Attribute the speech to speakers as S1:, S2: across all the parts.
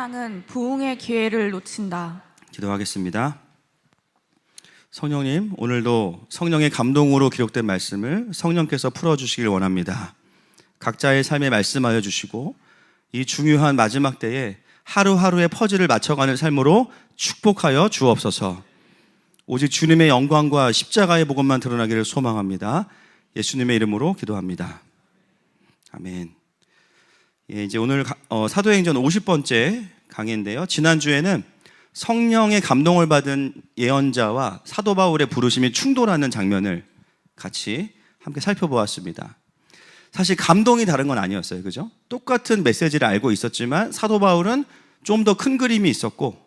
S1: 신랑은 부흥의 기회를 놓친다.
S2: 기도하겠습니다. 성령님, 오늘도 성령의 감동으로 기록된 말씀을 성령께서 풀어주시길 원합니다. 각자의 삶에 말씀하여 주시고 이 중요한 마지막 때에 하루하루의 퍼즐을 맞춰가는 삶으로 축복하여 주옵소서. 오직 주님의 영광과 십자가의 복음만 드러나기를 소망합니다. 예수님의 이름으로 기도합니다. 아멘. 이제 오늘 사도행전 50번째 강의인데요. 지난주에는 성령의 감동을 받은 예언자와 사도 바울의 부르심이 충돌하는 장면을 같이 함께 살펴보았습니다. 사실 감동이 다른 건 아니었어요. 그죠? 똑같은 메시지를 알고 있었지만 사도 바울은 좀 더 큰 그림이 있었고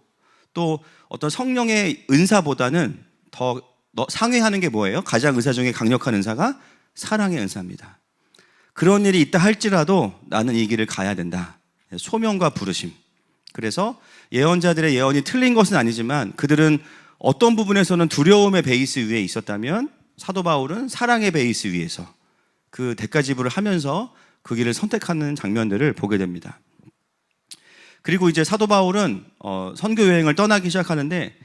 S2: 또 어떤 성령의 은사보다는 더 상회하는 게 뭐예요? 가장 은사 중에 강력한 은사가 사랑의 은사입니다. 그런 일이 있다 할지라도 나는 이 길을 가야 된다. 소명과 부르심. 그래서 예언자들의 예언이 틀린 것은 아니지만 그들은 어떤 부분에서는 두려움의 베이스 위에 있었다면 사도 바울은 사랑의 베이스 위에서 그 대가지불을 하면서 그 길을 선택하는 장면들을 보게 됩니다. 그리고 이제 사도 바울은 선교 여행을 떠나기 시작하는데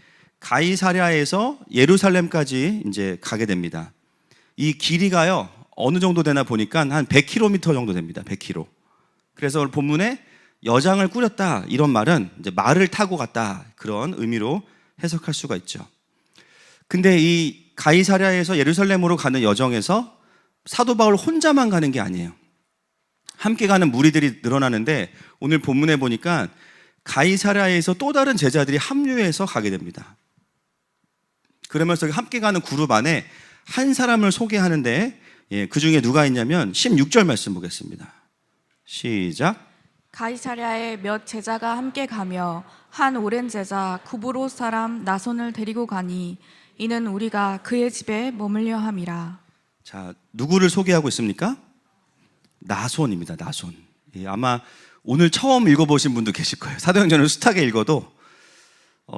S2: 가이사랴에서 예루살렘까지 이제 가게 됩니다. 이 길이가요 어느 정도 되나 보니까 한 100km 정도 됩니다. 100km. 그래서 본문에 여장을 꾸렸다 이런 말은 이제 말을 타고 갔다 그런 의미로 해석할 수가 있죠. 근데 이 가이사랴에서 예루살렘으로 가는 여정에서 사도 바울 혼자만 가는 게 아니에요. 함께 가는 무리들이 늘어나는데 오늘 본문에 보니까 가이사랴에서 또 다른 제자들이 합류해서 가게 됩니다. 그러면서 함께 가는 그룹 안에 한 사람을 소개하는데 그 중에 누가 있냐면 16절 말씀 보겠습니다. 시작.
S1: 가이사랴에 몇 제자가 함께 가며 한 오랜 제자 구브로 사람 나손을 데리고 가니 이는 우리가 그의 집에 머물려 함이라.
S2: 자, 누구를 소개하고 있습니까? 나손입니다. 나손. 아마 오늘 처음 읽어보신 분도 계실 거예요. 사도행전을 숱하게 읽어도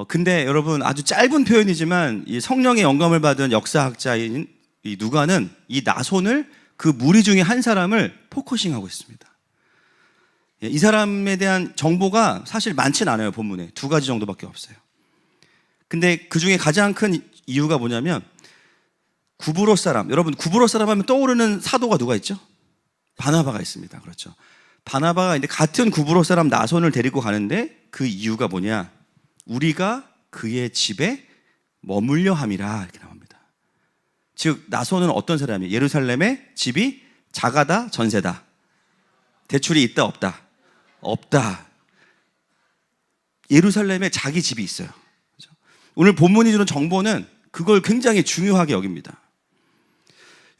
S2: 근데 여러분 아주 짧은 표현이지만 이 성령의 영감을 받은 역사학자인 이 누가는 이 나손을 그 무리 중에 한 사람을 포커싱하고 있습니다. 이 사람에 대한 정보가 사실 많진 않아요. 본문에 2가지 정도밖에 없어요. 근데 그 중에 가장 큰 이유가 뭐냐면 구브로 사람, 여러분 구브로 사람 하면 떠오르는 사도가 누가 있죠? 바나바가 있습니다. 그렇죠. 바나바가 이제 같은 구브로 사람 나손을 데리고 가는데 그 이유가 뭐냐? 우리가 그의 집에 머물려 함이라 이렇게 나옵니다. 즉 나손은 어떤 사람이에요? 예루살렘에 집이 작아다 전세다? 대출이 있다 없다? 없다. 예루살렘에 자기 집이 있어요. 그렇죠? 오늘 본문이 주는 정보는 그걸 굉장히 중요하게 여깁니다.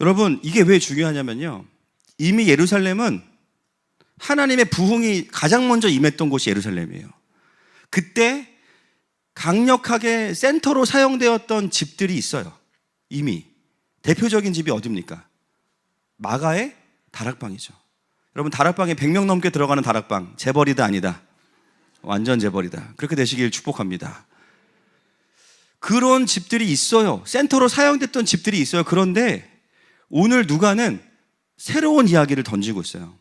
S2: 여러분 이게 왜 중요하냐면요, 이미 예루살렘은 하나님의 부흥이 가장 먼저 임했던 곳이 예루살렘이에요. 그때 강력하게 센터로 사용되었던 집들이 있어요. 이미 대표적인 집이 어디입니까? 마가의 다락방이죠. 여러분 다락방에 100명 넘게 들어가는 다락방 재벌이다 아니다? 완전 재벌이다. 그렇게 되시길 축복합니다. 그런 집들이 있어요. 센터로 사용됐던 집들이 있어요. 그런데 오늘 누가는 새로운 이야기를 던지고 있어요.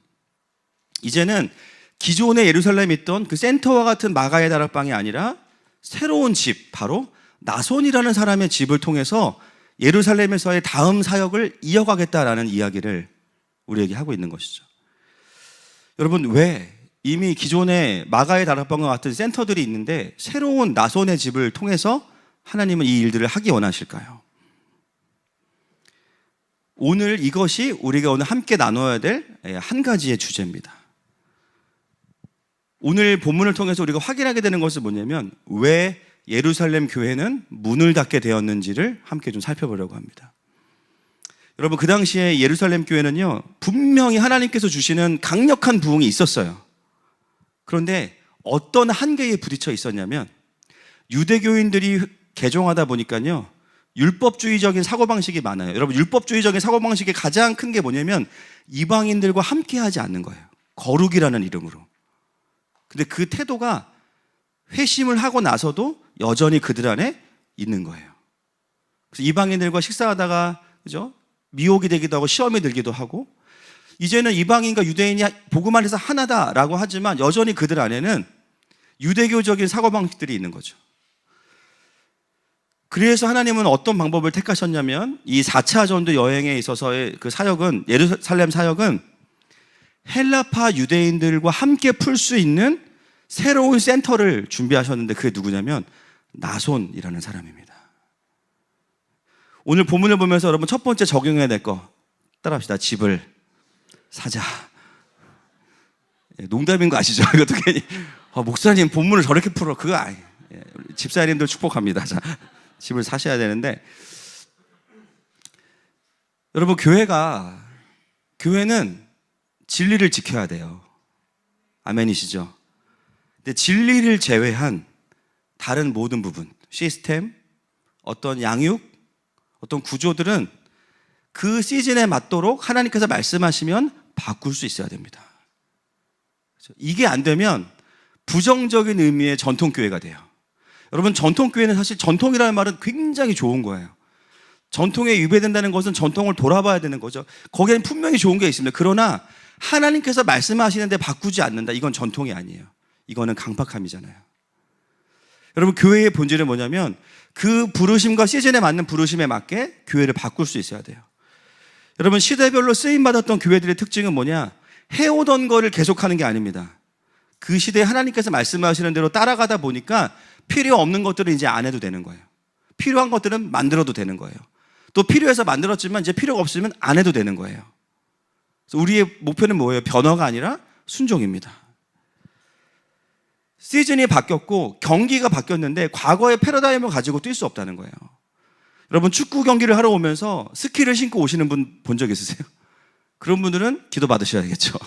S2: 이제는 기존의 예루살렘에 있던 그 센터와 같은 마가의 다락방이 아니라 새로운 집, 바로 나손이라는 사람의 집을 통해서 예루살렘에서의 다음 사역을 이어가겠다라는 이야기를 우리에게 하고 있는 것이죠. 여러분 왜 이미 기존의 마가의 다락방과 같은 센터들이 있는데 새로운 나손의 집을 통해서 하나님은 이 일들을 하기 원하실까요? 오늘 이것이 우리가 오늘 함께 나눠야 될 한 가지의 주제입니다. 오늘 본문을 통해서 우리가 확인하게 되는 것은 뭐냐면 왜 예루살렘 교회는 문을 닫게 되었는지를 함께 좀 살펴보려고 합니다. 여러분 그 당시에 예루살렘 교회는요 분명히 하나님께서 주시는 강력한 부흥이 있었어요. 그런데 어떤 한계에 부딪혀 있었냐면 유대교인들이 개종하다 보니까요 율법주의적인 사고방식이 많아요. 여러분 율법주의적인 사고방식의 가장 큰 게 뭐냐면 이방인들과 함께하지 않는 거예요. 거룩이라는 이름으로. 근데 그 태도가 회심을 하고 나서도 여전히 그들 안에 있는 거예요. 그래서 이방인들과 식사하다가 그죠? 미혹이 되기도 하고 시험이 들기도 하고 이제는 이방인과 유대인이 복음 안에서 하나다라고 하지만 여전히 그들 안에는 유대교적인 사고방식들이 있는 거죠. 그래서 하나님은 어떤 방법을 택하셨냐면 이 4차 전도 여행에 있어서의 그 사역은, 예루살렘 사역은 헬라파 유대인들과 함께 풀 수 있는 새로운 센터를 준비하셨는데, 그게 누구냐면 나손이라는 사람입니다. 오늘 본문을 보면서 여러분 첫 번째 적용해야 될 거 따라합시다. 집을 사자. 농담인 거 아시죠? 이것도 괜히 목사님 본문을 저렇게 풀어, 그거 아니. 집사님들 축복합니다. 자, 집을 사셔야 되는데, 여러분 교회는 진리를 지켜야 돼요. 아멘이시죠? 근데 진리를 제외한 다른 모든 부분, 시스템, 어떤 양육, 어떤 구조들은 그 시즌에 맞도록 하나님께서 말씀하시면 바꿀 수 있어야 됩니다. 이게 안 되면 부정적인 의미의 전통교회가 돼요. 여러분, 전통교회는 사실 전통이라는 말은 굉장히 좋은 거예요. 전통에 위배된다는 것은 전통을 돌아봐야 되는 거죠. 거기에는 분명히 좋은 게 있습니다. 그러나 하나님께서 말씀하시는데 바꾸지 않는다, 이건 전통이 아니에요. 이거는 강팍함이잖아요. 여러분, 교회의 본질은 뭐냐면 그 부르심과 시즌에 맞는 부르심에 맞게 교회를 바꿀 수 있어야 돼요. 여러분, 시대별로 쓰임받았던 교회들의 특징은 뭐냐? 해오던 거를 계속하는 게 아닙니다. 그 시대에 하나님께서 말씀하시는 대로 따라가다 보니까 필요 없는 것들은 이제 안 해도 되는 거예요. 필요한 것들은 만들어도 되는 거예요. 또 필요해서 만들었지만 이제 필요가 없으면 안 해도 되는 거예요. 그래서 우리의 목표는 뭐예요? 변화가 아니라 순종입니다. 시즌이 바뀌었고 경기가 바뀌었는데 과거의 패러다임을 가지고 뛸 수 없다는 거예요. 여러분, 축구 경기를 하러 오면서 스키를 신고 오시는 분 본 적 있으세요? 그런 분들은 기도 받으셔야겠죠.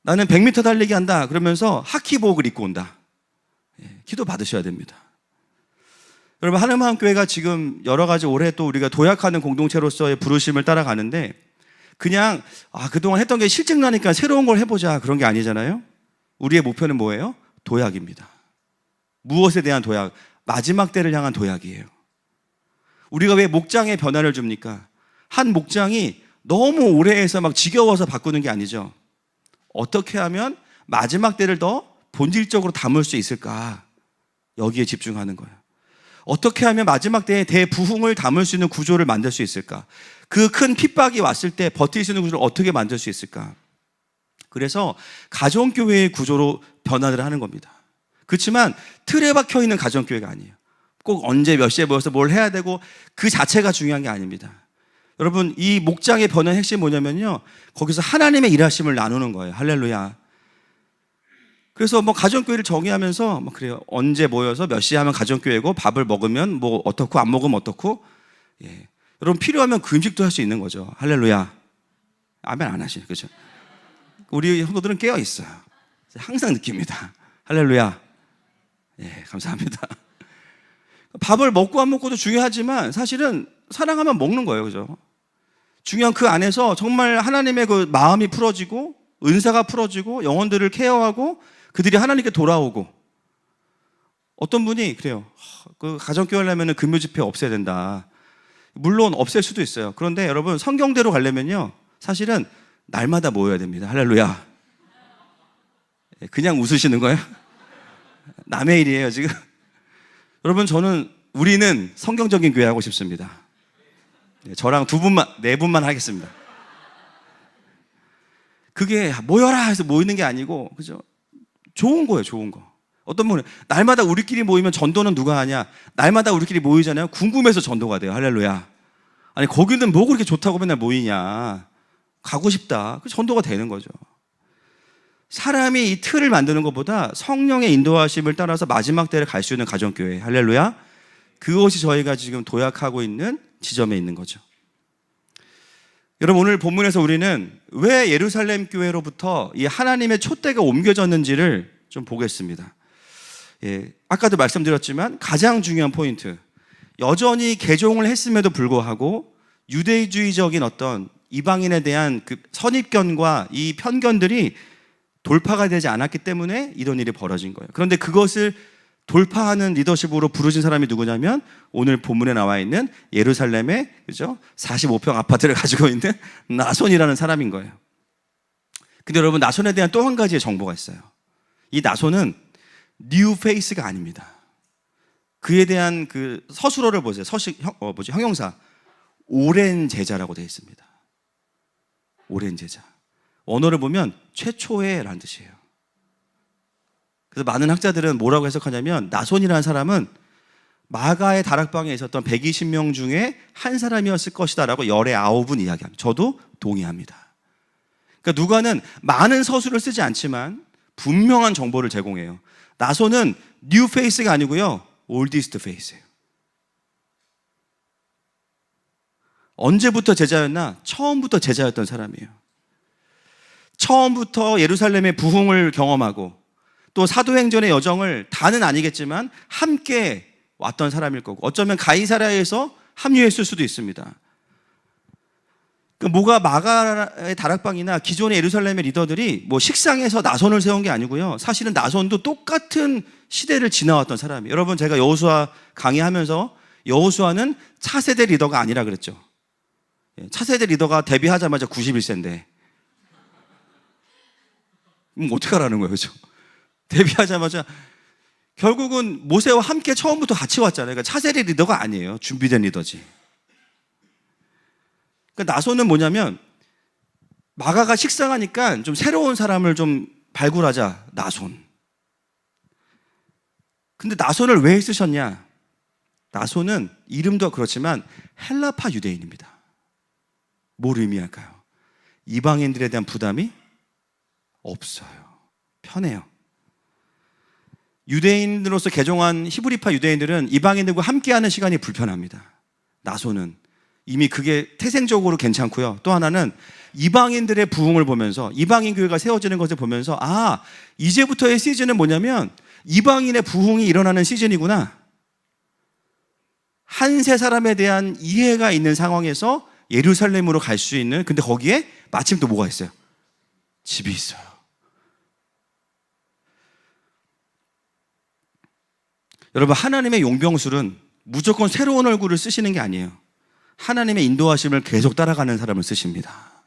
S2: 나는 100m 달리기 한다 그러면서 하키복을 입고 온다. 기도 받으셔야 됩니다. 여러분, 하늘마음교회가 지금 여러 가지 올해 또 우리가 도약하는 공동체로서의 부르심을 따라가는데, 그냥 그동안 했던 게 실증 나니까 새로운 걸 해보자, 그런 게 아니잖아요. 우리의 목표는 뭐예요? 도약입니다. 무엇에 대한 도약? 마지막 때를 향한 도약이에요. 우리가 왜 목장에 변화를 줍니까? 한 목장이 너무 오래 해서 막 지겨워서 바꾸는 게 아니죠. 어떻게 하면 마지막 때를 더 본질적으로 담을 수 있을까? 여기에 집중하는 거예요. 어떻게 하면 마지막 때에 대부흥을 담을 수 있는 구조를 만들 수 있을까? 그 큰 핍박이 왔을 때 버틸 수 있는 구조를 어떻게 만들 수 있을까? 그래서 가정교회의 구조로 변화를 하는 겁니다. 그렇지만 틀에 박혀 있는 가정교회가 아니에요. 꼭 언제 몇 시에 모여서 뭘 해야 되고 그 자체가 중요한 게 아닙니다. 여러분, 이 목장의 변화의 핵심이 뭐냐면요, 거기서 하나님의 일하심을 나누는 거예요. 할렐루야. 그래서 가정교회를 정의하면서 그래요. 언제 모여서 몇 시에 하면 가정교회고, 밥을 먹으면 어떻고, 안 먹으면 어떻고. 여러분, 필요하면 그 음식도 할 수 있는 거죠. 할렐루야. 아멘 안 하시네, 그렇죠? 우리 성도들은 깨어 있어요. 항상 느낍니다. 할렐루야. 감사합니다. 밥을 먹고 안 먹고도 중요하지만 사실은 사랑하면 먹는 거예요, 그죠? 중요한 그 안에서 정말 하나님의 그 마음이 풀어지고 은사가 풀어지고 영혼들을 케어하고 그들이 하나님께 돌아오고. 어떤 분이 그래요. 그 가정교회 하려면 금요 집회 없애야 된다. 물론 없앨 수도 있어요. 그런데 여러분, 성경대로 가려면요, 사실은 날마다 모여야 됩니다. 할렐루야. 그냥 웃으시는 거예요? 남의 일이에요, 지금. 여러분, 우리는 성경적인 교회 하고 싶습니다. 저랑 네 분만 하겠습니다. 그게 모여라 해서 모이는 게 아니고, 그죠? 좋은 거예요, 좋은 거. 어떤 분은 날마다 우리끼리 모이면 전도는 누가 하냐? 날마다 우리끼리 모이잖아요. 궁금해서 전도가 돼요. 할렐루야. 아니, 거기는 뭐 그렇게 좋다고 맨날 모이냐? 가고 싶다. 그 전도가 되는 거죠. 사람이 이 틀을 만드는 것보다 성령의 인도하심을 따라서 마지막 때를 갈 수 있는 가정교회. 할렐루야. 그것이 저희가 지금 도약하고 있는 지점에 있는 거죠. 여러분, 오늘 본문에서 우리는 왜 예루살렘 교회로부터 이 하나님의 촛대가 옮겨졌는지를 좀 보겠습니다. 아까도 말씀드렸지만 가장 중요한 포인트, 여전히 개종을 했음에도 불구하고 유대주의적인 어떤 이방인에 대한 그 선입견과 이 편견들이 돌파가 되지 않았기 때문에 이런 일이 벌어진 거예요. 그런데 그것을 돌파하는 리더십으로 부르신 사람이 누구냐면 오늘 본문에 나와 있는 예루살렘의, 그죠? 45평 아파트를 가지고 있는 나손이라는 사람인 거예요. 근데 여러분, 나손에 대한 또 한 가지의 정보가 있어요. 이 나손은 뉴 페이스가 아닙니다. 그에 대한 그 서술어를 보세요. 형용사. 오랜 제자라고 되어 있습니다. 오랜 제자. 원어를 보면 최초의라는 뜻이에요. 그래서 많은 학자들은 뭐라고 해석하냐면 나손이라는 사람은 마가의 다락방에 있었던 120명 중에 한 사람이었을 것이다라고 열의 9분 이야기합니다. 저도 동의합니다. 그러니까 누가는 많은 서술을 쓰지 않지만 분명한 정보를 제공해요. 나손은 뉴 페이스가 아니고요, 올디스트 페이스예요. 언제부터 제자였나? 처음부터 제자였던 사람이에요. 처음부터 예루살렘의 부흥을 경험하고 또 사도행전의 여정을 다는 아니겠지만 함께 왔던 사람일 거고, 어쩌면 가이사랴에서 합류했을 수도 있습니다. 뭐가 마가의 다락방이나 기존의 예루살렘의 리더들이 뭐 식상해서 나손을 세운 게 아니고요, 사실은 나손도 똑같은 시대를 지나왔던 사람이에요. 여러분, 제가 여호수아 강의하면서 여호수아는 차세대 리더가 아니라 그랬죠. 차세대 리더가 데뷔하자마자 91세인데 어떡하라는 거예요, 그렇죠? 데뷔하자마자 결국은 모세와 함께 처음부터 같이 왔잖아요. 그러니까 차세대 리더가 아니에요. 준비된 리더지. 그러니까 나손은 뭐냐면, 마가가 식상하니까 좀 새로운 사람을 좀 발굴하자, 나손. 근데 나손을 왜 쓰셨냐? 나손은 이름도 그렇지만 헬라파 유대인입니다. 뭘 의미할까요? 이방인들에 대한 부담이 없어요. 편해요. 유대인으로서 개종한 히브리파 유대인들은 이방인들과 함께하는 시간이 불편합니다. 나손은 이미 그게 태생적으로 괜찮고요. 또 하나는 이방인들의 부흥을 보면서, 이방인 교회가 세워지는 것을 보면서, 아, 이제부터의 시즌은 뭐냐면 이방인의 부흥이 일어나는 시즌이구나. 한 세 사람에 대한 이해가 있는 상황에서 예루살렘으로 갈 수 있는, 근데 거기에 마침 또 뭐가 있어요? 집이 있어요. 여러분, 하나님의 용병술은 무조건 새로운 얼굴을 쓰시는 게 아니에요. 하나님의 인도하심을 계속 따라가는 사람을 쓰십니다.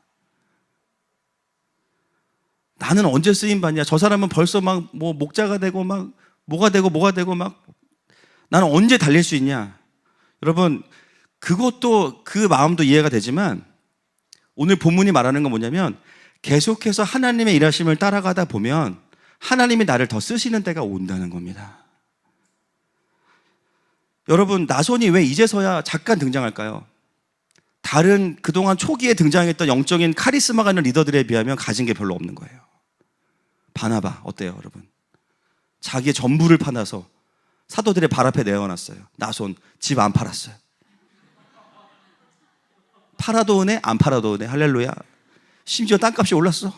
S2: 나는 언제 쓰임 받냐? 저 사람은 벌써 막 뭐 목자가 되고 막 뭐가 되고 막 나는 언제 달릴 수 있냐? 여러분, 그것도 그 마음도 이해가 되지만 오늘 본문이 말하는 건 뭐냐면, 계속해서 하나님의 일하심을 따라가다 보면 하나님이 나를 더 쓰시는 때가 온다는 겁니다. 여러분, 나손이 왜 이제서야 잠깐 등장할까요? 다른 그동안 초기에 등장했던 영적인 카리스마가 있는 리더들에 비하면 가진 게 별로 없는 거예요. 바나바 어때요, 여러분? 자기의 전부를 팔아서 사도들의 발 앞에 내어놨어요. 나손 집 안 팔았어요. 팔아도 은혜, 안 팔아도 은혜. 할렐루야. 심지어 땅값이 올랐어.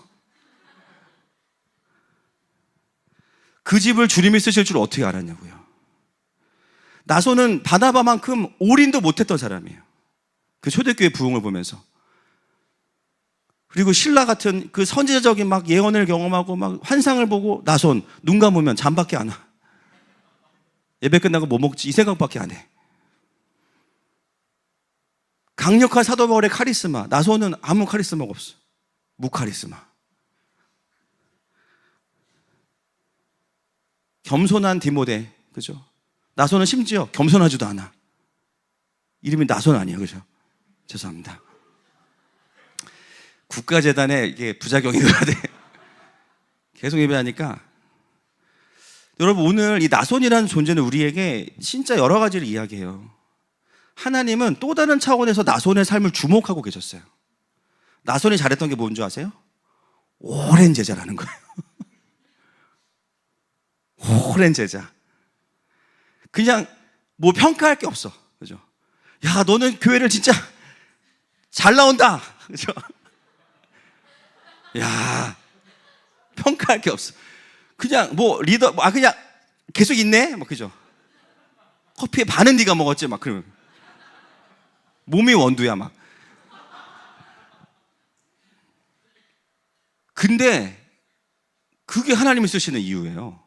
S2: 그 집을 주님이 쓰실 줄 어떻게 알았냐고요. 나손은 바나바만큼 올인도 못했던 사람이에요. 그 초대교회 부흥을 보면서. 그리고 신라 같은 그 선지자적인 막 예언을 경험하고 막 환상을 보고, 나손 눈 감으면 잠밖에 안 와. 예배 끝나고 뭐 먹지? 이 생각밖에 안 해. 강력한 사도 바울의 카리스마. 나손은 아무 카리스마가 없어. 무카리스마. 겸손한 디모데, 그죠? 나손은 심지어 겸손하지도 않아. 이름이 나손 아니에요, 그죠? 죄송합니다. 국가재단에 이게 부작용이 돼야 돼. 계속 예배하니까. 여러분, 오늘 이 나손이라는 존재는 우리에게 진짜 여러 가지를 이야기해요. 하나님은 또 다른 차원에서 나손의 삶을 주목하고 계셨어요. 나손이 잘했던 게 뭔지 아세요? 오랜 제자라는 거예요. 오랜 제자. 그냥 뭐 평가할 게 없어. 그죠? 야, 너는 교회를 진짜 잘 나온다. 그죠? 야, 평가할 게 없어. 그냥 뭐 리더, 그냥 계속 있네? 뭐, 그죠? 커피에 반은 네가 먹었지? 막 그러면. 몸이 원두야, 막. 근데 그게 하나님이 쓰시는 이유예요.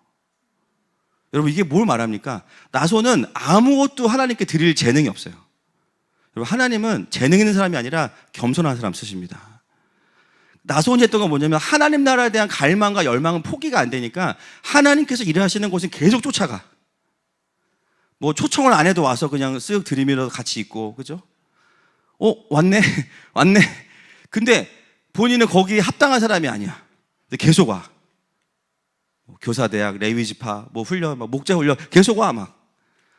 S2: 여러분, 이게 뭘 말합니까? 나손은 아무것도 하나님께 드릴 재능이 없어요. 여러분, 하나님은 재능 있는 사람이 아니라 겸손한 사람 쓰십니다. 나손이 했던 건 뭐냐면 하나님 나라에 대한 갈망과 열망은 포기가 안 되니까 하나님께서 일하시는 곳은 계속 쫓아가. 뭐 초청을 안 해도 와서 그냥 쓱 들이밀어서 같이 있고, 그죠? 왔네. 왔네. 근데 본인은 거기에 합당한 사람이 아니야. 근데 계속 와. 교사대학, 레위지파, 뭐 훈련, 막 목자 훈련 계속 와. 막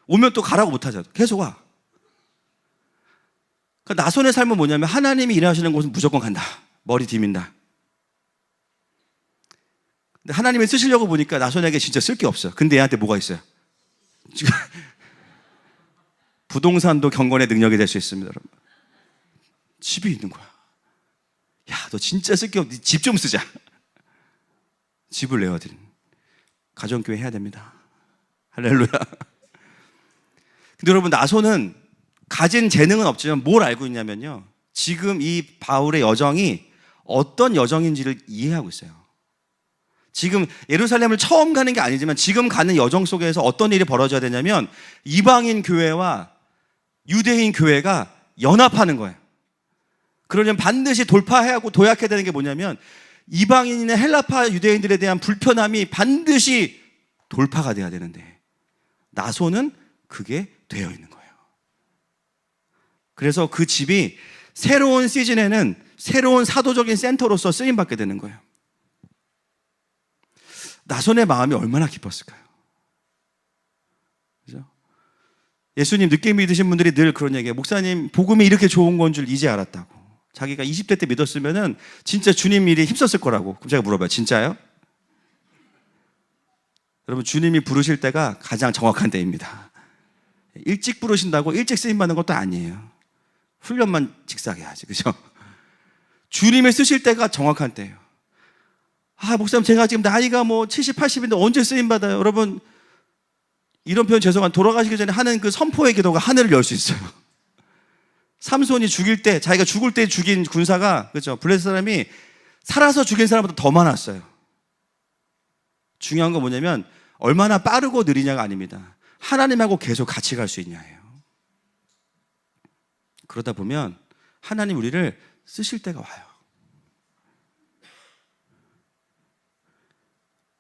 S2: 오면 또 가라고 못하잖아. 계속 와. 그러니까 나손의 삶은 뭐냐면 하나님이 일하시는 곳은 무조건 간다. 머리 디민다. 근데 하나님이 쓰시려고 보니까 나손에게 진짜 쓸 게 없어. 근데 얘한테 뭐가 있어요? 지금 부동산도 경건의 능력이 될 수 있습니다, 여러분. 집이 있는 거야. 야, 너 진짜 쓸 게 없니? 집 좀 쓰자. 집을 내어드린 가정교회 해야 됩니다. 할렐루야. 근데 여러분, 나손은 가진 재능은 없지만 뭘 알고 있냐면요, 지금 이 바울의 여정이 어떤 여정인지를 이해하고 있어요. 지금 예루살렘을 처음 가는 게 아니지만 지금 가는 여정 속에서 어떤 일이 벌어져야 되냐면 이방인 교회와 유대인 교회가 연합하는 거예요. 그러려면 반드시 돌파해야 하고 도약해야 되는 게 뭐냐면 이방인이나 헬라파 유대인들에 대한 불편함이 반드시 돌파가 돼야 되는데 나손은 그게 되어 있는 거예요. 그래서 그 집이 새로운 시즌에는 새로운 사도적인 센터로서 쓰임받게 되는 거예요. 나손의 마음이 얼마나 기뻤을까요? 그죠? 예수님 늦게 믿으신 분들이 늘 그런 얘기해요. 목사님, 복음이 이렇게 좋은 건 줄 이제 알았다고. 자기가 20대 때 믿었으면은 진짜 주님 일에 힘썼을 거라고. 그럼 제가 물어봐요. 진짜요? 여러분, 주님이 부르실 때가 가장 정확한 때입니다. 일찍 부르신다고 일찍 쓰임받는 것도 아니에요. 훈련만 직사하게 하지. 그죠? 주님이 쓰실 때가 정확한 때예요. 목사님, 제가 지금 나이가 뭐 70, 80인데 언제 쓰임받아요? 여러분, 이런 표현 죄송한, 돌아가시기 전에 하는 그 선포의 기도가 하늘을 열 수 있어요. 삼손이 죽일 때, 자기가 죽을 때 죽인 군사가, 그죠? 블레셋 사람이 살아서 죽인 사람보다 더 많았어요. 중요한 건 뭐냐면, 얼마나 빠르고 느리냐가 아닙니다. 하나님하고 계속 같이 갈 수 있냐예요. 그러다 보면, 하나님 우리를 쓰실 때가 와요.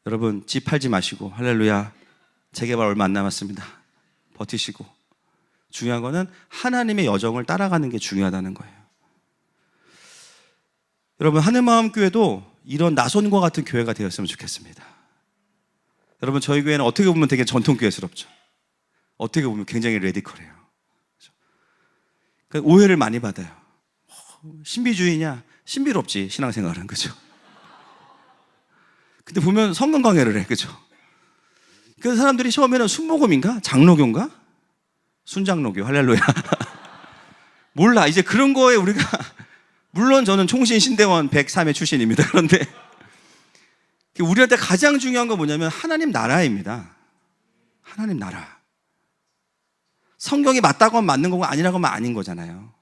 S2: 여러분, 집 팔지 마시고, 할렐루야. 재개발 얼마 안 남았습니다. 버티시고. 중요한 거는 하나님의 여정을 따라가는 게 중요하다는 거예요. 여러분, 하늘마음교회도 이런 나손과 같은 교회가 되었으면 좋겠습니다. 여러분, 저희 교회는 어떻게 보면 되게 전통교회스럽죠. 어떻게 보면 굉장히 레디컬해요. 그러니까 오해를 많이 받아요. 신비주의냐? 신비롭지, 신앙생활은. 그죠? 근데 보면 성경 강해를 해. 그죠? 그래서 사람들이 처음에는 순복음인가? 장로교인가? 순장로교. 할렐루야. 몰라. 이제 그런 거에 우리가, 물론 저는 총신 신대원 103회 출신입니다. 그런데 우리한테 가장 중요한 건 뭐냐면 하나님 나라입니다. 하나님 나라. 성경이 맞다고 하면 맞는 거고 아니라고 하면 아닌 거잖아요.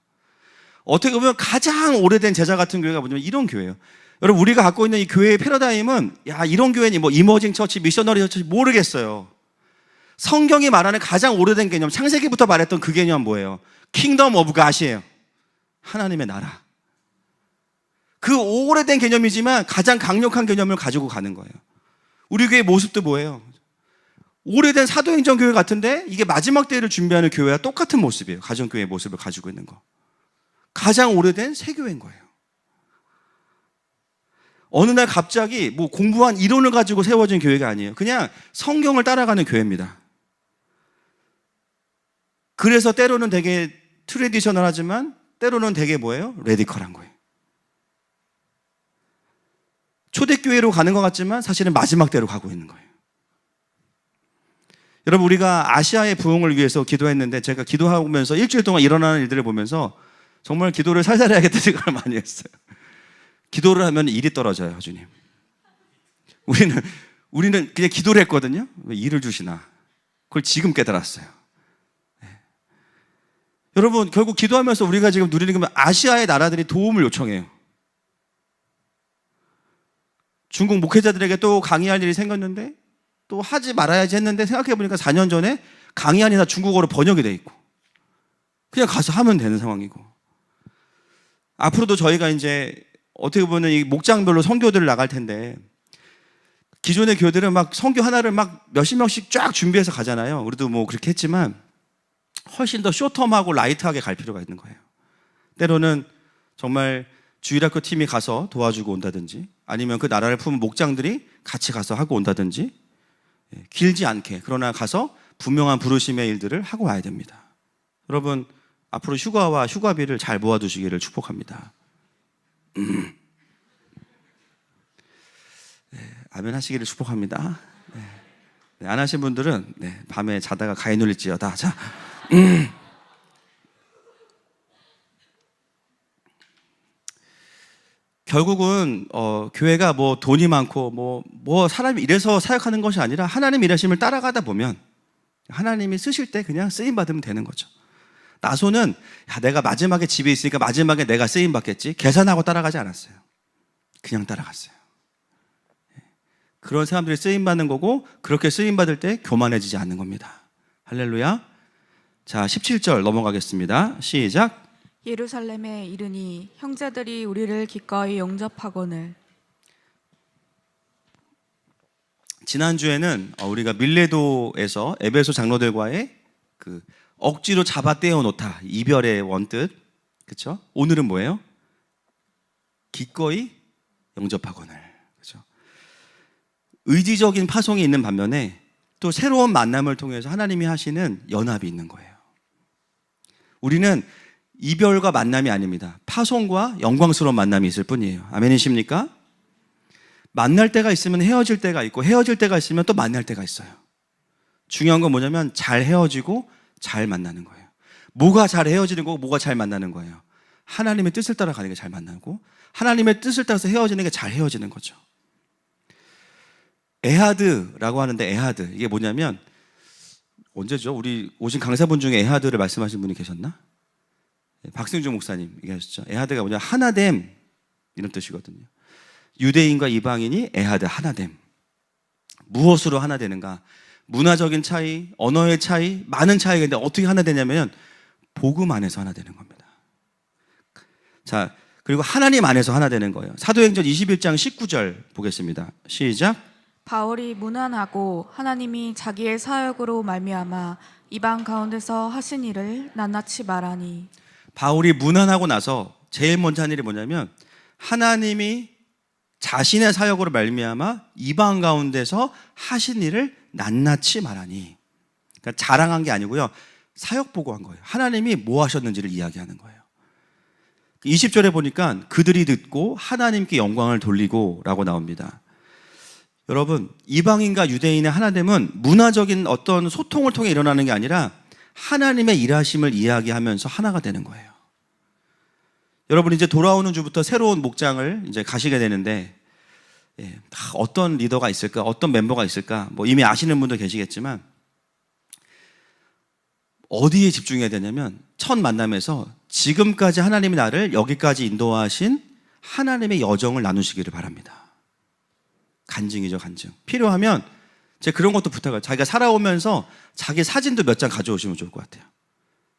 S2: 어떻게 보면 가장 오래된 제자 같은 교회가 뭐냐면 이런 교회예요. 여러분, 우리가 갖고 있는 이 교회의 패러다임은, 야, 이런 교회니 뭐 이머징 처치, 미셔너리 처치 모르겠어요. 성경이 말하는 가장 오래된 개념, 창세기부터 말했던 그 개념은 뭐예요? 킹덤 오브 갓이에요. 하나님의 나라. 그 오래된 개념이지만 가장 강력한 개념을 가지고 가는 거예요. 우리 교회의 모습도 뭐예요? 오래된 사도행전 교회 같은데 이게 마지막 때를 준비하는 교회와 똑같은 모습이에요. 가정교회의 모습을 가지고 있는 거. 가장 오래된 세교회인 거예요. 어느 날 갑자기 뭐 공부한 이론을 가지고 세워진 교회가 아니에요. 그냥 성경을 따라가는 교회입니다. 그래서 때로는 되게 트레디셔널하지만 때로는 되게 뭐예요? 레디컬한 거예요. 초대교회로 가는 것 같지만 사실은 마지막 때로 가고 있는 거예요. 여러분, 우리가 아시아의 부흥을 위해서 기도했는데 제가 기도하면서 일주일 동안 일어나는 일들을 보면서 정말 기도를 살살 해야겠다는 생각을 많이 했어요. 기도를 하면 일이 떨어져요, 주님. 우리는 그냥 기도를 했거든요. 왜 일을 주시나? 그걸 지금 깨달았어요. 네. 여러분, 결국 기도하면서 우리가 지금 누리는 건 아시아의 나라들이 도움을 요청해요. 중국 목회자들에게 또 강의할 일이 생겼는데 또 하지 말아야지 했는데 생각해보니까 4년 전에 강의안이 다 중국어로 번역이 돼 있고 그냥 가서 하면 되는 상황이고, 앞으로도 저희가 이제 어떻게 보면 이 목장별로 선교들을 나갈 텐데 기존의 교회들은 막 선교 하나를 막 몇십 명씩 쫙 준비해서 가잖아요. 우리도 뭐 그렇게 했지만 훨씬 더 쇼텀하고 라이트하게 갈 필요가 있는 거예요. 때로는 정말 주일학교 팀이 가서 도와주고 온다든지 아니면 그 나라를 품은 목장들이 같이 가서 하고 온다든지 길지 않게 그러나 가서 분명한 부르심의 일들을 하고 와야 됩니다. 여러분 앞으로 휴가와 휴가비를 잘 모아두시기를 축복합니다. 아멘 하시기를 축복합니다. 네, 안 하신 분들은 밤에 자다가 가위 눌릴지어다. 자, 결국은 교회가 뭐 돈이 많고 뭐 사람이 이래서 사역하는 것이 아니라 하나님 일하심을 따라가다 보면 하나님이 쓰실 때 그냥 쓰임 받으면 되는 거죠. 나소는 내가 마지막에 집에 있으니까 마지막에 내가 쓰임 받겠지 계산하고 따라가지 않았어요. 그냥 따라갔어요. 그런 사람들이 쓰임 받는 거고 그렇게 쓰임 받을 때 교만해지지 않는 겁니다. 할렐루야. 자, 17절 넘어가겠습니다. 시작.
S1: 예루살렘에 이르니 형제들이 우리를 기꺼이 영접하거늘.
S2: 지난주에는 우리가 밀레도에서 에베소 장로들과의 그 억지로 잡아 떼어 놓다 이별의 원뜻, 그렇죠? 오늘은 뭐예요? 기꺼이 영접하거늘. 그렇죠? 의지적인 파송이 있는 반면에 또 새로운 만남을 통해서 하나님이 하시는 연합이 있는 거예요. 우리는 이별과 만남이 아닙니다. 파송과 영광스러운 만남이 있을 뿐이에요. 아멘이십니까? 만날 때가 있으면 헤어질 때가 있고 헤어질 때가 있으면 또 만날 때가 있어요. 중요한 건 뭐냐면 잘 헤어지고 잘 만나는 거예요. 뭐가 잘 헤어지는 거고 뭐가 잘 만나는 거예요. 하나님의 뜻을 따라가는 게 잘 만나고 하나님의 뜻을 따라서 헤어지는 게 잘 헤어지는 거죠. 에하드라고 하는데 에하드 이게 뭐냐면 언제죠? 우리 오신 강사분 중에 에하드를 말씀하신 분이 계셨나? 박승주 목사님 얘기하셨죠. 에하드가 뭐냐? 하나됨 이런 뜻이거든요. 유대인과 이방인이 에하드 하나됨. 무엇으로 하나 되는가? 문화적인 차이, 언어의 차이, 많은 차이가 있는데 어떻게 하나 되냐면 복음 안에서 하나 되는 겁니다. 자, 그리고 하나님 안에서 하나 되는 거예요. 사도행전 21장 19절 보겠습니다. 시작.
S1: 바울이 무난하고 하나님이 자기의 사역으로 말미암아 이방 가운데서 하신 일을 낱낱이 말하니.
S2: 바울이 문안하고 나서 제일 먼저 한 일이 뭐냐면 하나님이 자신의 사역으로 말미암아 이방 가운데서 하신 일을 낱낱이 말하니. 그러니까 자랑한 게 아니고요. 사역 보고한 거예요. 하나님이 뭐 하셨는지를 이야기하는 거예요. 20절에 보니까 그들이 듣고 하나님께 영광을 돌리고 라고 나옵니다. 여러분, 이방인과 유대인의 하나됨은 문화적인 어떤 소통을 통해 일어나는 게 아니라 하나님의 일하심을 이야기하면서 하나가 되는 거예요. 여러분 이제 돌아오는 주부터 새로운 목장을 이제 가시게 되는데 어떤 리더가 있을까, 어떤 멤버가 있을까, 뭐 이미 아시는 분도 계시겠지만 어디에 집중해야 되냐면 첫 만남에서 지금까지 하나님이 나를 여기까지 인도하신 하나님의 여정을 나누시기를 바랍니다. 간증이죠, 간증. 필요하면 제가 그런 것도 부탁을, 자기가 살아오면서 자기 사진도 몇 장 가져오시면 좋을 것 같아요.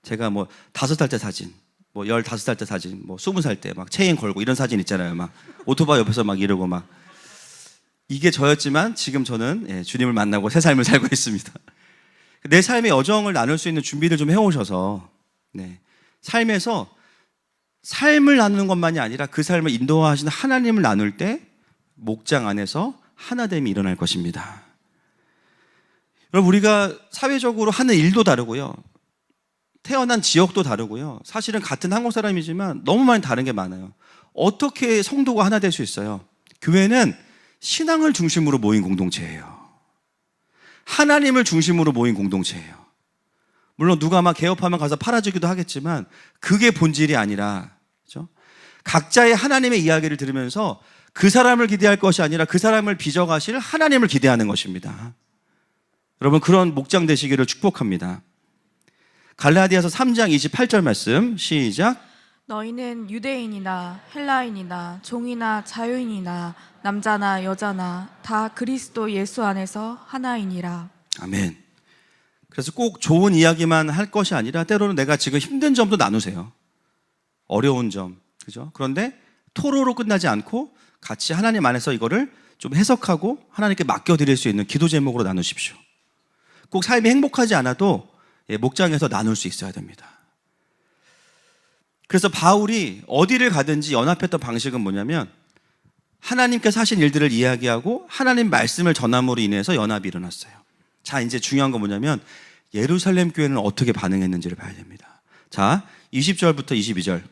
S2: 제가 뭐 5살 때 사진, 뭐 15살 때 사진, 뭐 20살 때 막 체인 걸고 이런 사진 있잖아요. 막 오토바이 옆에서 막 이러고 막. 이게 저였지만 지금 저는 주님을 만나고 새 삶을 살고 있습니다. 내 삶의 여정을 나눌 수 있는 준비를 좀 해오셔서 삶에서 삶을 나누는 것만이 아니라 그 삶을 인도하시는 하나님을 나눌 때 목장 안에서 하나됨이 일어날 것입니다. 여러분 우리가 사회적으로 하는 일도 다르고요. 태어난 지역도 다르고요. 사실은 같은 한국 사람이지만 너무 많이 다른 게 많아요. 어떻게 성도가 하나 될 수 있어요? 교회는 신앙을 중심으로 모인 공동체예요. 하나님을 중심으로 모인 공동체예요. 물론 누가 막 개업하면 가서 팔아주기도 하겠지만 그게 본질이 아니라, 그렇죠? 각자의 하나님의 이야기를 들으면서 그 사람을 기대할 것이 아니라 그 사람을 빚어가실 하나님을 기대하는 것입니다. 여러분 그런 목장 되시기를 축복합니다. 갈라디아서 3장 28절 말씀 시작.
S1: 너희는 유대인이나 헬라인이나 종이나 자유인이나 남자나 여자나 다 그리스도 예수 안에서 하나이니라.
S2: 아멘. 그래서 꼭 좋은 이야기만 할 것이 아니라 때로는 내가 지금 힘든 점도 나누세요. 어려운 점, 그죠? 그런데 토로로 끝나지 않고 같이 하나님 안에서 이거를 좀 해석하고 하나님께 맡겨드릴 수 있는 기도 제목으로 나누십시오. 꼭 삶이 행복하지 않아도 목장에서 나눌 수 있어야 됩니다. 그래서 바울이 어디를 가든지 연합했던 방식은 뭐냐면 하나님께서 하신 일들을 이야기하고 하나님 말씀을 전함으로 인해서 연합이 일어났어요. 자, 이제 중요한 건 뭐냐면 예루살렘 교회는 어떻게 반응했는지를 봐야 됩니다. 자, 20절부터 22절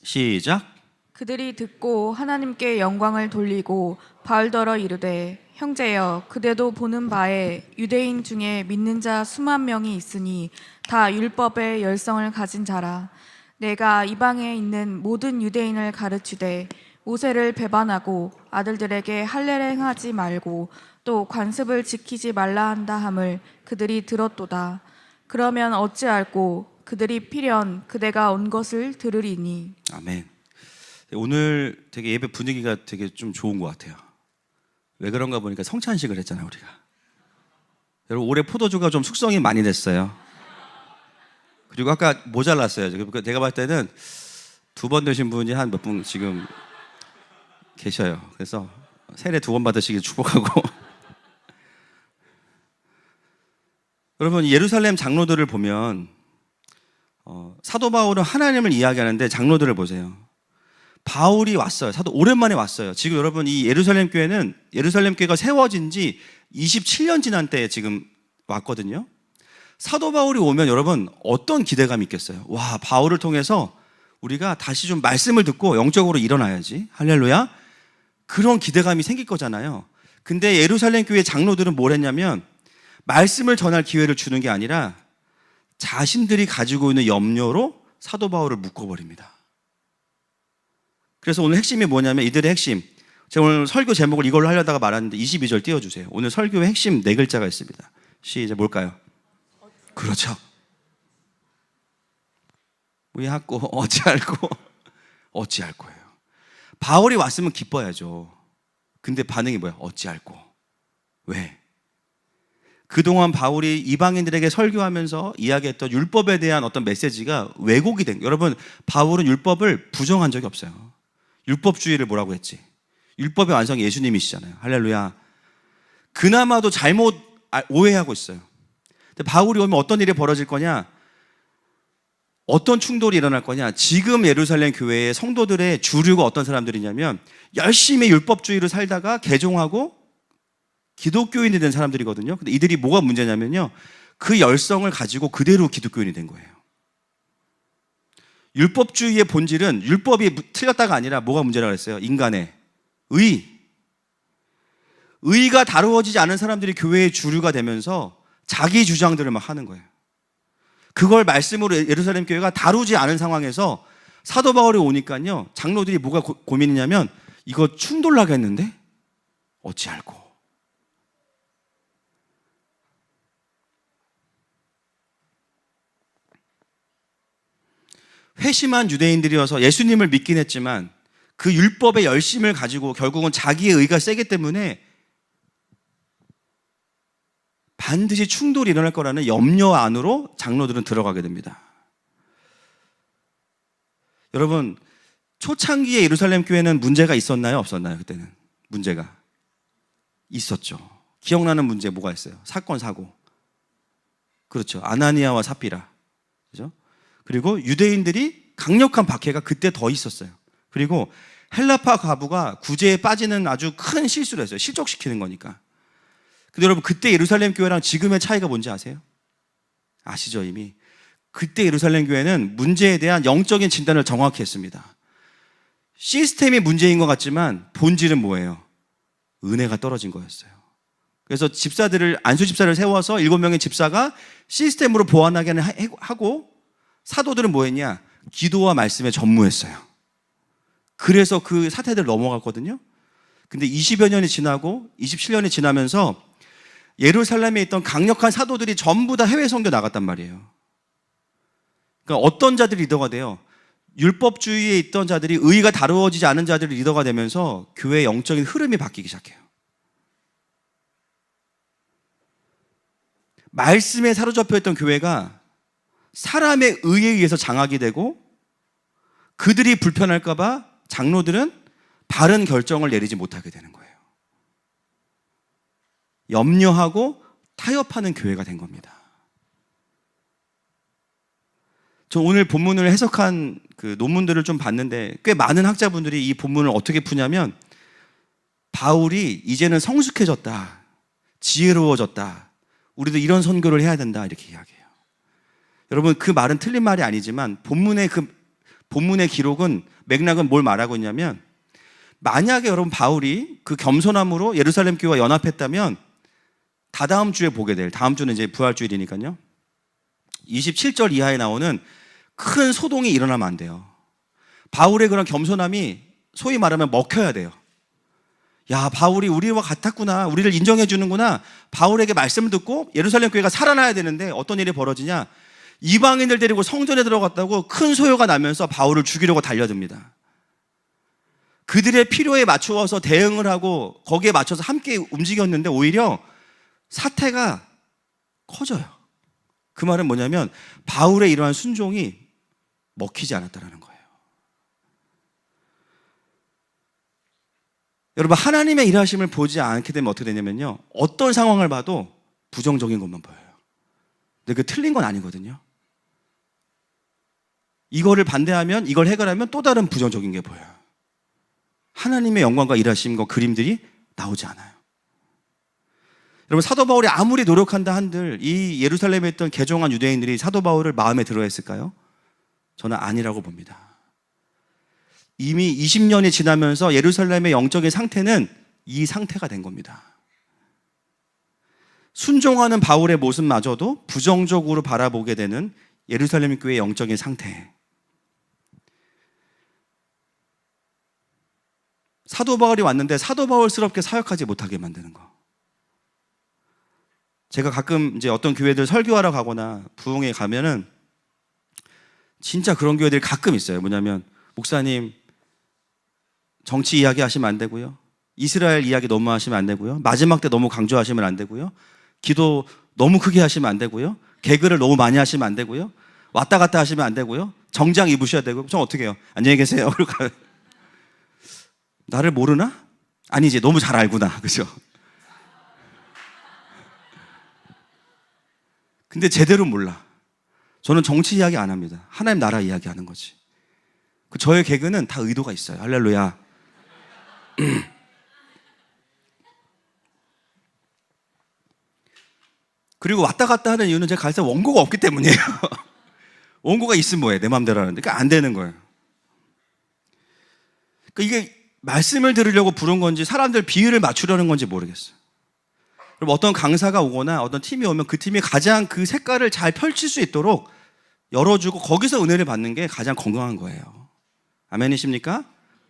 S2: 시작.
S1: 그들이 듣고 하나님께 영광을 돌리고 바울더러 이르되 형제여 그대도 보는 바에 유대인 중에 믿는 자 수만 명이 있으니 다 율법의 열성을 가진 자라. 내가 이방에 있는 모든 유대인을 가르치되 모세를 배반하고 아들들에게 할례를 행하지 말고 또 관습을 지키지 말라 한다 함을 그들이 들었도다. 그러면 어찌할꼬 그들이 필연 그대가 온 것을 들으리니.
S2: 아멘. 오늘 되게 예배 분위기가 되게 좀 좋은 것 같아요. 왜 그런가 보니까 성찬식을 했잖아요, 우리가. 여러분, 올해 포도주가 좀 숙성이 많이 됐어요. 그리고 아까 모자랐어요. 내가 봤을 때는 2번 드신 분이 한 몇 분 지금 계셔요. 그래서 세례 2번 받으시길 축복하고. 여러분, 예루살렘 장로들을 보면 사도 바울은 하나님을 이야기하는데 장로들을 보세요. 바울이 왔어요. 사도 오랜만에 왔어요. 지금 여러분 이 예루살렘 교회가 세워진 지 27년 지난 때에 지금 왔거든요. 사도 바울이 오면 여러분 어떤 기대감이 있겠어요? 와, 바울을 통해서 우리가 다시 좀 말씀을 듣고 영적으로 일어나야지. 할렐루야. 그런 기대감이 생길 거잖아요. 근데 예루살렘 교회 장로들은 뭘 했냐면 말씀을 전할 기회를 주는 게 아니라 자신들이 가지고 있는 염려로 사도 바울을 묶어버립니다. 그래서 오늘 핵심이 뭐냐면 이들의 핵심. 제가 오늘 설교 제목을 이걸로 하려다가 말았는데 22절 띄워주세요. 오늘 설교의 핵심 4글자가 있습니다. 시작. 뭘까요? 그렇죠. 우리하고 어찌할 거예요. 바울이 왔으면 기뻐야죠. 근데 반응이 뭐야? 어찌할꼬. 왜? 그동안 바울이 이방인들에게 설교하면서 이야기했던 율법에 대한 어떤 메시지가 왜곡이 된 거예요. 여러분, 바울은 율법을 부정한 적이 없어요. 율법주의를 뭐라고 했지? 율법의 완성이 예수님이시잖아요. 할렐루야. 그나마도 잘못 오해하고 있어요. 근데 바울이 오면 어떤 일이 벌어질 거냐? 어떤 충돌이 일어날 거냐? 지금 예루살렘 교회의 성도들의 주류가 어떤 사람들이냐면 열심히 율법주의로 살다가 개종하고 기독교인이 된 사람들이거든요. 근데 이들이 뭐가 문제냐면요, 그 열성을 가지고 그대로 기독교인이 된 거예요. 율법주의의 본질은 율법이 틀렸다가 아니라 뭐가 문제라고 했어요? 인간의 의가 다루어지지 않은 사람들이 교회의 주류가 되면서 자기 주장들을 막 하는 거예요. 그걸 말씀으로 예루살렘 교회가 다루지 않은 상황에서 사도 바울이 오니까요, 장로들이 뭐가 고민이냐면 이거 충돌나겠는데? 어찌할꼬. 회심한 유대인들이어서 예수님을 믿긴 했지만 그 율법의 열심을 가지고 결국은 자기의 의가 세기 때문에 반드시 충돌이 일어날 거라는 염려 안으로 장로들은 들어가게 됩니다. 여러분, 초창기에 예루살렘 교회는 문제가 있었나요? 없었나요? 그때는 문제가 있었죠. 기억나는 문제 뭐가 있어요? 사건, 사고. 그렇죠. 아나니아와 삽비라. 그죠? 그리고 유대인들이 강력한 박해가 그때 더 있었어요. 그리고 헬라파 과부가 구제에 빠지는 아주 큰 실수를 했어요. 실족시키는 거니까. 근데 여러분, 그때 예루살렘 교회랑 지금의 차이가 뭔지 아세요? 아시죠, 이미? 그때 예루살렘 교회는 문제에 대한 영적인 진단을 정확히 했습니다. 시스템이 문제인 것 같지만 본질은 뭐예요? 은혜가 떨어진 거였어요. 그래서 안수 집사를 세워서 7명의 집사가 시스템으로 보완하게 하고, 사도들은 뭐 했냐? 기도와 말씀에 전무했어요. 그래서 그 사태들 넘어갔거든요. 근데 20여 년이 지나고 27년이 지나면서 예루살렘에 있던 강력한 사도들이 전부 다 해외 선교 나갔단 말이에요. 그러니까 어떤 자들이 리더가 돼요? 율법주의에 있던 자들이 의가 다루어지지 않은 자들이 리더가 되면서 교회의 영적인 흐름이 바뀌기 시작해요. 말씀에 사로잡혀 있던 교회가 사람의 의에 의해서 장악이 되고 그들이 불편할까 봐 장로들은 바른 결정을 내리지 못하게 되는 거예요. 염려하고 타협하는 교회가 된 겁니다. 저 오늘 본문을 해석한 그 논문들을 좀 봤는데 꽤 많은 학자분들이 이 본문을 어떻게 푸냐면 바울이 이제는 성숙해졌다, 지혜로워졌다, 우리도 이런 선교를 해야 된다 이렇게 이야기해요. 여러분 그 말은 틀린 말이 아니지만 본문의 기록은 맥락은 뭘 말하고 있냐면 만약에 여러분 바울이 그 겸손함으로 예루살렘 교회와 연합했다면 다다음 주에 보게 될, 다음 주는 이제 부활주일이니까요, 27절 이하에 나오는 큰 소동이 일어나면 안 돼요. 바울의 그런 겸손함이 소위 말하면 먹혀야 돼요. 야, 바울이 우리와 같았구나, 우리를 인정해 주는구나. 바울에게 말씀을 듣고 예루살렘 교회가 살아나야 되는데 어떤 일이 벌어지냐, 이방인들 데리고 성전에 들어갔다고 큰 소요가 나면서 바울을 죽이려고 달려듭니다. 그들의 필요에 맞추어서 대응을 하고 거기에 맞춰서 함께 움직였는데 오히려 사태가 커져요. 그 말은 뭐냐면 바울의 이러한 순종이 먹히지 않았다는 거예요. 여러분 하나님의 일하심을 보지 않게 되면 어떻게 되냐면요, 어떤 상황을 봐도 부정적인 것만 보여요. 근데 그 틀린 건 아니거든요. 이거를 반대하면, 이걸 해결하면 또 다른 부정적인 게 보여요. 하나님의 영광과 일하심과 그림들이 나오지 않아요. 여러분 사도 바울이 아무리 노력한다 한들 이 예루살렘에 있던 개종한 유대인들이 사도 바울을 마음에 들어 했을까요? 저는 아니라고 봅니다. 이미 20년이 지나면서 예루살렘의 영적인 상태는 이 상태가 된 겁니다. 순종하는 바울의 모습마저도 부정적으로 바라보게 되는 예루살렘 교회의 영적인 상태. 사도 바울이 왔는데 사도 바울스럽게 사역하지 못하게 만드는 거. 제가 가끔 이제 어떤 교회들 설교하러 가거나 부흥회 가면은 진짜 그런 교회들이 가끔 있어요. 뭐냐면 목사님 정치 이야기 하시면 안 되고요, 이스라엘 이야기 너무 하시면 안 되고요, 마지막 때 너무 강조하시면 안 되고요, 기도 너무 크게 하시면 안 되고요, 개그를 너무 많이 하시면 안 되고요, 왔다 갔다 하시면 안 되고요, 정장 입으셔야 되고. 전 어떻게 해요? 안녕히 계세요. 나를 모르나? 아니지, 너무 잘 알구나. 그죠? 근데 제대로 몰라. 저는 정치 이야기 안 합니다. 하나님 나라 이야기 하는 거지. 저의 개그는 다 의도가 있어요. 할렐루야. 그리고 왔다 갔다 하는 이유는 제가 갈때 원고가 없기 때문이에요. 원고가 있으면 뭐해, 내 마음대로 하는데. 그러니까 안 되는 거예요. 그러니까 이게 말씀을 들으려고 부른 건지 사람들 비율을 맞추려는 건지 모르겠어요. 그럼 어떤 강사가 오거나 어떤 팀이 오면 그 팀이 가장 그 색깔을 잘 펼칠 수 있도록 열어주고 거기서 은혜를 받는 게 가장 건강한 거예요. 아멘이십니까?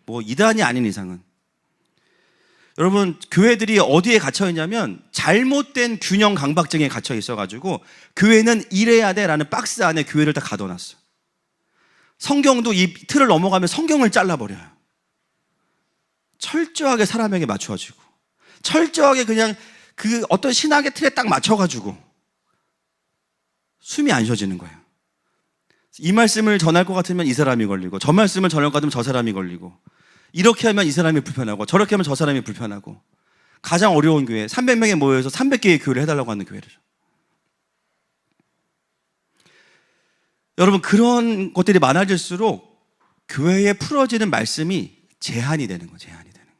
S2: 뭐 이단이 아닌 이상은. 여러분 교회들이 어디에 갇혀 있냐면 잘못된 균형 강박증에 갇혀 있어가지고 교회는 이래야 돼라는 박스 안에 교회를 다 가둬놨어요. 성경도 이 틀을 넘어가면 성경을 잘라버려요. 철저하게 사람에게 맞춰가지고, 철저하게 그냥 그 어떤 신학의 틀에 딱 맞춰가지고 숨이 안 쉬어지는 거예요. 이 말씀을 전할 것 같으면 이 사람이 걸리고, 저 말씀을 전할 것 같으면 저 사람이 걸리고, 이렇게 하면 이 사람이 불편하고, 저렇게 하면 저 사람이 불편하고. 가장 어려운 교회, 300명에 모여서 300개의 교회를 해달라고 하는 교회죠. 여러분 그런 것들이 많아질수록 교회에 풀어지는 말씀이 제한이 되는 거예요. 제한이 되는 거예요.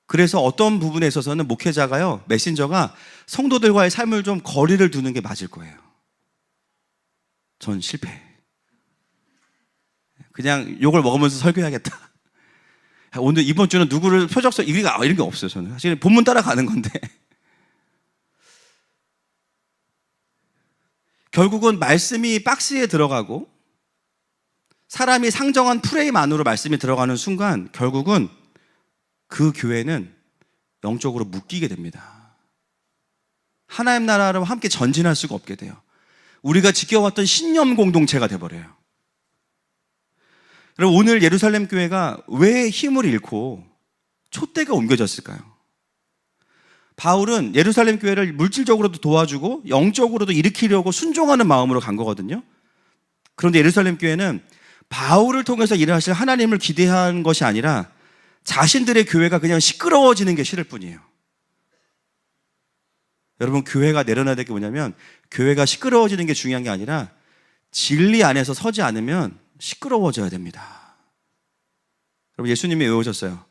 S2: 그래서 어떤 부분에 있어서는 목회자가요, 메신저가 성도들과의 삶을 좀 거리를 두는 게 맞을 거예요. 전 실패. 그냥 욕을 먹으면서 설교해야겠다. 오늘 이번 주는 누구를 표적서 이런 게 없어요. 저는 사실 본문 따라가는 건데. 결국은 말씀이 박스에 들어가고 사람이 상정한 프레임 안으로 말씀이 들어가는 순간 결국은 그 교회는 영적으로 묶이게 됩니다. 하나님 나라로 함께 전진할 수가 없게 돼요. 우리가 지켜왔던 신념 공동체가 돼버려요. 여러분 오늘 예루살렘 교회가 왜 힘을 잃고 촛대가 옮겨졌을까요? 바울은 예루살렘 교회를 물질적으로도 도와주고 영적으로도 일으키려고 순종하는 마음으로 간 거거든요. 그런데 예루살렘 교회는 바울을 통해서 일하실 하나님을 기대한 것이 아니라 자신들의 교회가 그냥 시끄러워지는 게 싫을 뿐이에요. 여러분, 교회가 내려놔야 될 게 뭐냐면 교회가 시끄러워지는 게 중요한 게 아니라 진리 안에서 서지 않으면 시끄러워져야 됩니다. 여러분, 예수님이 왜 오셨어요?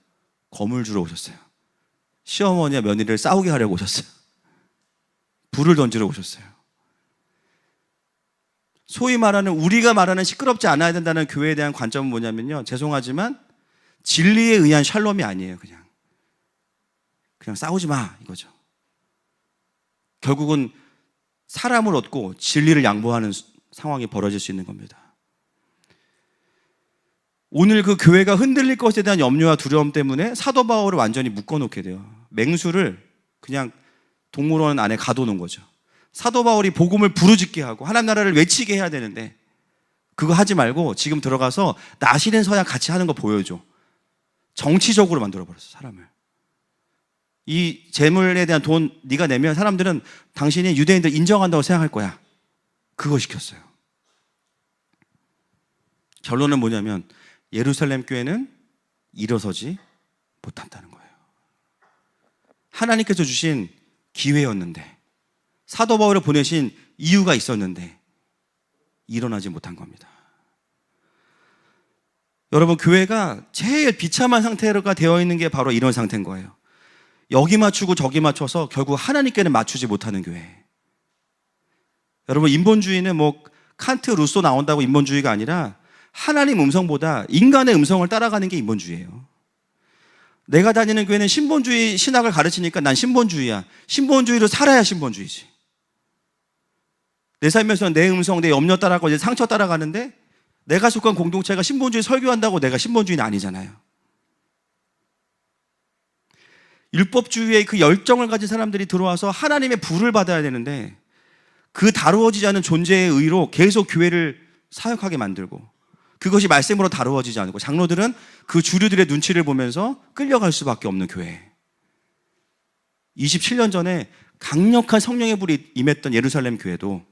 S2: 검을 주러 오셨어요. 시어머니와 며느리를 싸우게 하려고 오셨어요. 불을 던지러 오셨어요. 소위 말하는, 우리가 말하는 시끄럽지 않아야 된다는 교회에 대한 관점은 뭐냐면요, 죄송하지만 진리에 의한 샬롬이 아니에요. 그냥 싸우지 마, 이거죠. 결국은 사람을 얻고 진리를 양보하는 상황이 벌어질 수 있는 겁니다. 오늘 그 교회가 흔들릴 것에 대한 염려와 두려움 때문에 사도 바울을 완전히 묶어놓게 돼요. 맹수를 그냥 동물원 안에 가둬놓은 거죠. 사도 바울이 복음을 부르짖게 하고 하나님 나라를 외치게 해야 되는데 그거 하지 말고 지금 들어가서 나시는 서양 같이 하는 거 보여줘. 정치적으로 만들어버렸어, 사람을. 이 재물에 대한 돈 네가 내면 사람들은 당신이 유대인들 인정한다고 생각할 거야. 그거 시켰어요. 결론은 뭐냐면 예루살렘 교회는 일어서지 못한다는 거예요. 하나님께서 주신 기회였는데, 사도 바울을 보내신 이유가 있었는데 일어나지 못한 겁니다. 여러분, 교회가 제일 비참한 상태가 되어 있는 게 바로 이런 상태인 거예요. 여기 맞추고 저기 맞춰서 결국 하나님께는 맞추지 못하는 교회. 여러분, 인본주의는 뭐 칸트, 루소 나온다고 인본주의가 아니라 하나님 음성보다 인간의 음성을 따라가는 게 인본주의예요. 내가 다니는 교회는 신본주의 신학을 가르치니까 난 신본주의야. 신본주의로 살아야 신본주의지. 내 삶에서는 내 음성, 내 염려 따라가고 내 상처 따라가는데 내가 속한 공동체가 신본주의 설교한다고 내가 신본주의는 아니잖아요. 율법주의의 그 열정을 가진 사람들이 들어와서 하나님의 불을 받아야 되는데 그 다루어지지 않은 존재의 의로 계속 교회를 사역하게 만들고 그것이 말씀으로 다루어지지 않고 장로들은 그 주류들의 눈치를 보면서 끌려갈 수밖에 없는 교회. 27년 전에 강력한 성령의 불이 임했던 예루살렘 교회도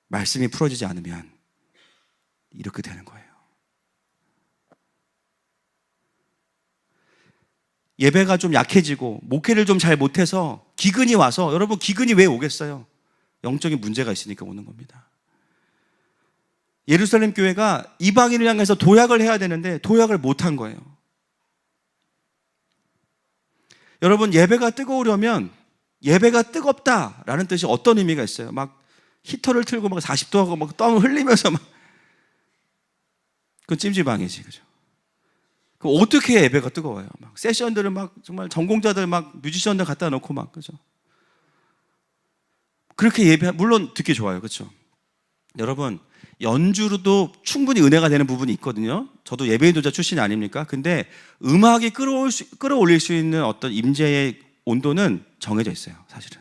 S2: 말씀이 풀어지지 않으면 이렇게 되는 거예요. 예배가 좀 약해지고 목회를 좀 잘 못해서 기근이 와서, 여러분, 기근이 왜 오겠어요? 영적인 문제가 있으니까 오는 겁니다. 예루살렘 교회가 이방인을 향해서 도약을 해야 되는데 도약을 못한 거예요. 여러분, 예배가 뜨거우려면 예배가 뜨겁다라는 뜻이 어떤 의미가 있어요? 막 히터를 틀고 막 40도 하고 막 땀을 흘리면서 막, 그건 찜질방이지, 그죠? 그럼 어떻게 해야 예배가 뜨거워요? 막 세션들을 막 정말 전공자들 막 뮤지션들 갖다 놓고 막, 그죠? 그렇게 예배, 물론 듣기 좋아요, 그렇죠? 여러분, 연주로도 충분히 은혜가 되는 부분이 있거든요. 저도 예배인도자 출신이 아닙니까? 근데 음악이 끌어올릴 수 있는 어떤 임재의 온도는 정해져 있어요, 사실은.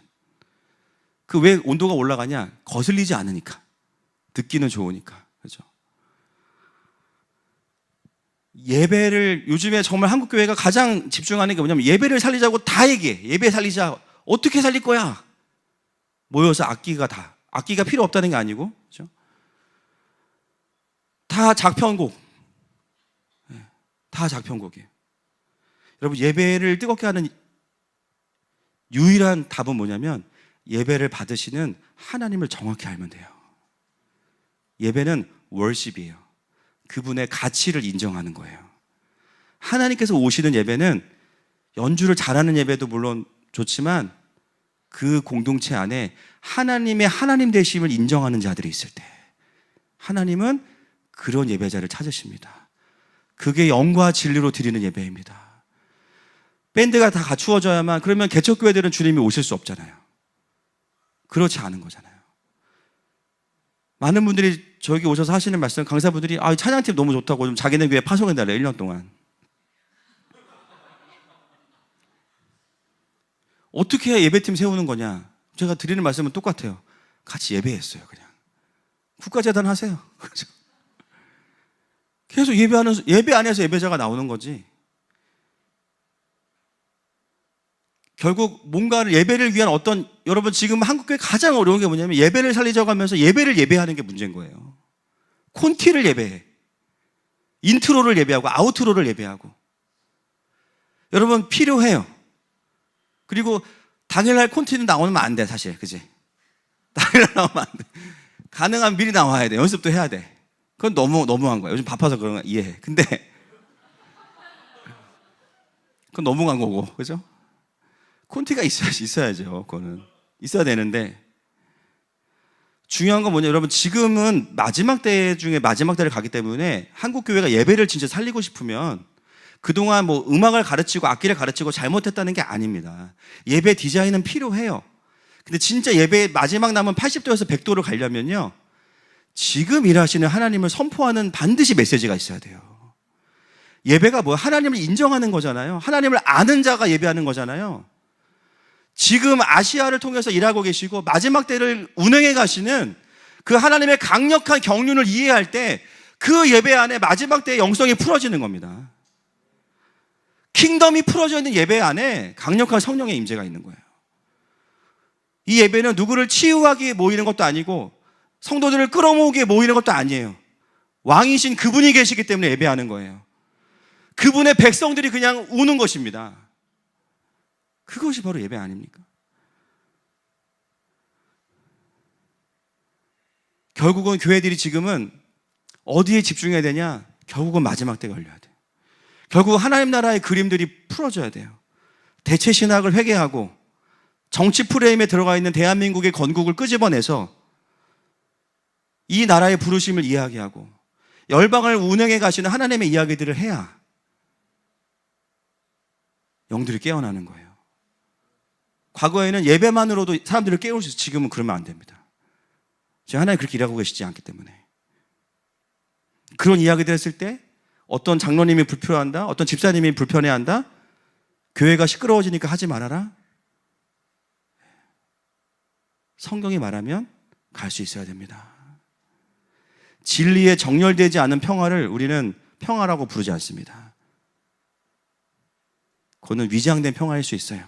S2: 그 왜 온도가 올라가냐? 거슬리지 않으니까. 듣기는 좋으니까. 그죠? 예배를, 요즘에 정말 한국 교회가 가장 집중하는 게 뭐냐면 예배를 살리자고 다 얘기해. 예배 살리자. 어떻게 살릴 거야? 모여서 악기가 필요 없다는 게 아니고, 그죠? 다 작편곡. 다 작편곡이에요. 여러분, 예배를 뜨겁게 하는 유일한 답은 뭐냐면 예배를 받으시는 하나님을 정확히 알면 돼요. 예배는 월십이에요. 그분의 가치를 인정하는 거예요. 하나님께서 오시는 예배는 연주를 잘하는 예배도 물론 좋지만 그 공동체 안에 하나님의 하나님 되심을 인정하는 자들이 있을 때 하나님은 그런 예배자를 찾으십니다. 그게 영과 진리로 드리는 예배입니다. 밴드가 다 갖추어져야만, 그러면 개척교회들은 주님이 오실 수 없잖아요. 그렇지 않은 거잖아요. 많은 분들이 저기 오셔서 하시는 말씀, 강사분들이 찬양팀 너무 좋다고 좀 자기네 교회 파송해달래, 1년 동안. 어떻게 해야 예배팀 세우는 거냐? 제가 드리는 말씀은 똑같아요. 같이 예배했어요, 그냥. 국가재단 하세요. 계속 예배 안에서 예배자가 나오는 거지. 결국 뭔가를 예배를 위한 어떤, 여러분 지금 한국교회 가장 어려운 게 뭐냐면 예배를 살리자고 하면서 예배를 예배하는 게 문제인 거예요. 콘티를 예배해. 인트로를 예배하고 아우트로를 예배하고. 여러분 필요해요. 그리고 당일날 콘티뉴 나오면 안 돼, 사실. 그지? 당일날 나오면 안 돼. 가능하면 미리 나와야 돼. 연습도 해야 돼. 그건 너무한 거야. 요즘 바빠서 그런 거 이해해. 근데 그건 너무한 거고, 그죠? 콘티가 있어야죠. 그거는 있어야 되는데, 중요한 건 뭐냐, 여러분, 지금은 마지막 때 중에 마지막 때를 가기 때문에 한국 교회가 예배를 진짜 살리고 싶으면 그동안 뭐 음악을 가르치고 악기를 가르치고 잘못했다는 게 아닙니다. 예배 디자인은 필요해요. 근데 진짜 예배의 마지막 남은 80도에서 100도를 가려면요, 지금 일하시는 하나님을 선포하는 반드시 메시지가 있어야 돼요. 예배가 뭐야? 하나님을 인정하는 거잖아요. 하나님을 아는 자가 예배하는 거잖아요. 지금 아시아를 통해서 일하고 계시고 마지막 때를 운행해 가시는 그 하나님의 강력한 경륜을 이해할 때 그 예배 안에 마지막 때의 영성이 풀어지는 겁니다. 킹덤이 풀어져 있는 예배 안에 강력한 성령의 임재가 있는 거예요. 이 예배는 누구를 치유하기 위해 모이는 것도 아니고 성도들을 끌어모으기 위해 모이는 것도 아니에요. 왕이신 그분이 계시기 때문에 예배하는 거예요. 그분의 백성들이 그냥 우는 것입니다. 그것이 바로 예배 아닙니까? 결국은 교회들이 지금은 어디에 집중해야 되냐? 결국은 마지막 때가 걸려야 돼요. 결국 하나님 나라의 그림들이 풀어져야 돼요. 대체 신학을 회개하고 정치 프레임에 들어가 있는 대한민국의 건국을 끄집어내서 이 나라의 부르심을 이야기하고 열방을 운행해 가시는 하나님의 이야기들을 해야 영들이 깨어나는 거예요. 과거에는 예배만으로도 사람들을 깨울 수 있어요. 지금은 그러면 안 됩니다. 지금 하나님 그렇게 일하고 계시지 않기 때문에. 그런 이야기들 했을 때 어떤 장로님이 불편한다, 어떤 집사님이 불편해한다, 교회가 시끄러워지니까 하지 말아라. 성경이 말하면 갈 수 있어야 됩니다. 진리에 정렬되지 않은 평화를 우리는 평화라고 부르지 않습니다. 그거는 위장된 평화일 수 있어요.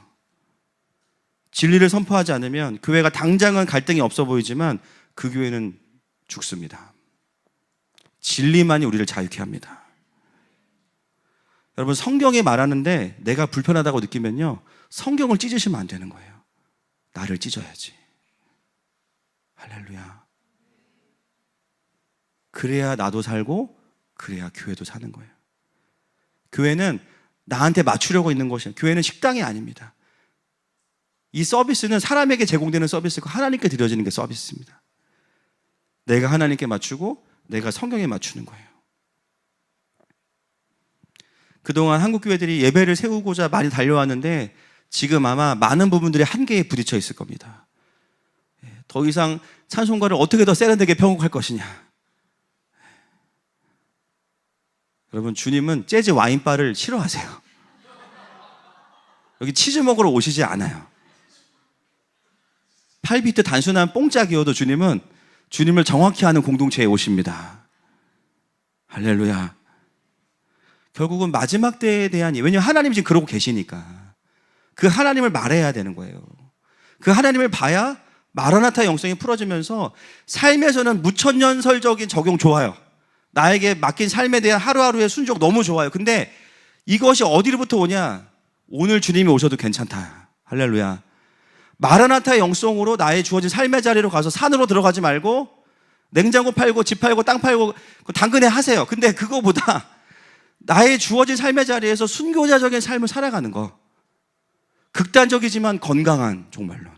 S2: 진리를 선포하지 않으면 교회가 당장은 갈등이 없어 보이지만 그 교회는 죽습니다. 진리만이 우리를 자유케 합니다. 여러분, 성경이 말하는데 내가 불편하다고 느끼면요, 성경을 찢으시면 안 되는 거예요. 나를 찢어야지. 할렐루야. 그래야 나도 살고 그래야 교회도 사는 거예요. 교회는 나한테 맞추려고 있는 것이 아니에요. 교회는 식당이 아닙니다. 이 서비스는 사람에게 제공되는 서비스고 하나님께 드려지는 게 서비스입니다. 내가 하나님께 맞추고 내가 성경에 맞추는 거예요. 그동안 한국 교회들이 예배를 세우고자 많이 달려왔는데 지금 아마 많은 부분들이 한계에 부딪혀 있을 겁니다. 더 이상 찬송가를 어떻게 더 세련되게 편곡할 것이냐. 여러분, 주님은 재즈 와인바를 싫어하세요. 여기 치즈 먹으러 오시지 않아요. 8비트 단순한 뽕짝이어도 주님을 정확히 아는 공동체에 오십니다. 할렐루야. 결국은 마지막 때에 대한, 왜냐하면 하나님이 지금 그러고 계시니까 그 하나님을 말해야 되는 거예요. 그 하나님을 봐야 마라나타 영성이 풀어지면서 삶에서는 무천년설적인 적용 좋아요. 나에게 맡긴 삶에 대한 하루하루의 순종 너무 좋아요. 근데 이것이 어디로부터 오냐? 오늘 주님이 오셔도 괜찮다. 할렐루야. 마라나타의 영성으로 나의 주어진 삶의 자리로 가서 산으로 들어가지 말고 냉장고 팔고 집 팔고 땅 팔고 당근에 하세요. 근데 그거보다 나의 주어진 삶의 자리에서 순교자적인 삶을 살아가는 거, 극단적이지만 건강한, 정말로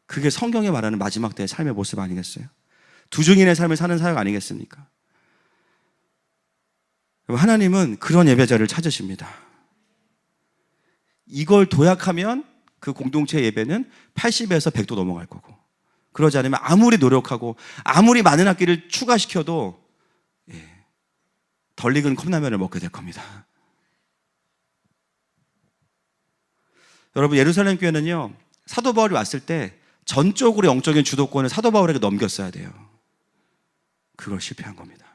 S2: 그게 성경에 말하는 마지막 때의 삶의 모습 아니겠어요? 두 증인의 삶을 사는 사역 아니겠습니까? 하나님은 그런 예배자를 찾으십니다. 이걸 도약하면 그 공동체 예배는 80에서 100도 넘어갈 거고, 그러지 않으면 아무리 노력하고 아무리 많은 학기를 추가시켜도 덜 익은 컵라면을 먹게 될 겁니다. 여러분, 예루살렘 교회는요, 사도 바울이 왔을 때 전적으로 영적인 주도권을 사도 바울에게 넘겼어야 돼요. 그걸 실패한 겁니다.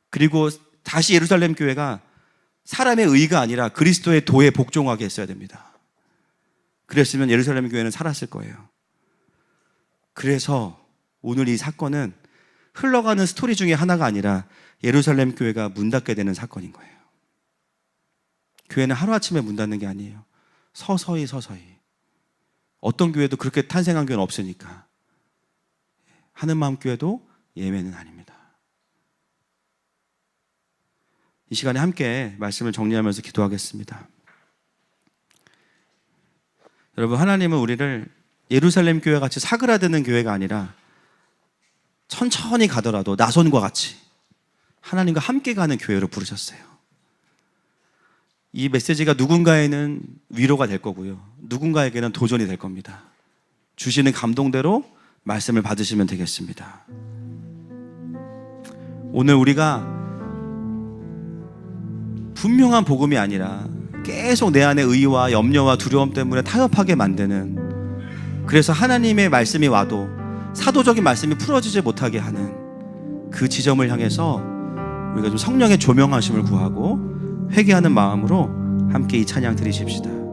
S2: 그리고 다시 예루살렘 교회가 사람의 의가 아니라 그리스도의 도에 복종하게 했어야 됩니다. 그랬으면 예루살렘 교회는 살았을 거예요. 그래서 오늘 이 사건은 흘러가는 스토리 중에 하나가 아니라 예루살렘 교회가 문 닫게 되는 사건인 거예요. 교회는 하루아침에 문 닫는 게 아니에요. 서서히 어떤 교회도 그렇게 탄생한 교회는 없으니까. 하는마음 교회도 예외는 아닙니다. 이 시간에 함께 말씀을 정리하면서 기도하겠습니다. 여러분, 하나님은 우리를 예루살렘 교회 같이 사그라드는 교회가 아니라 천천히 가더라도 나손과 같이 하나님과 함께 가는 교회로 부르셨어요. 이 메시지가 누군가에는 위로가 될 거고요, 누군가에게는 도전이 될 겁니다. 주시는 감동대로 말씀을 받으시면 되겠습니다. 오늘 우리가 분명한 복음이 아니라 계속 내 안에 의와 염려와 두려움 때문에 타협하게 만드는, 그래서 하나님의 말씀이 와도 사도적인 말씀이 풀어지지 못하게 하는 그 지점을 향해서 우리가 좀 성령의 조명하심을 구하고 회개하는 마음으로 함께 이 찬양 드리십시다.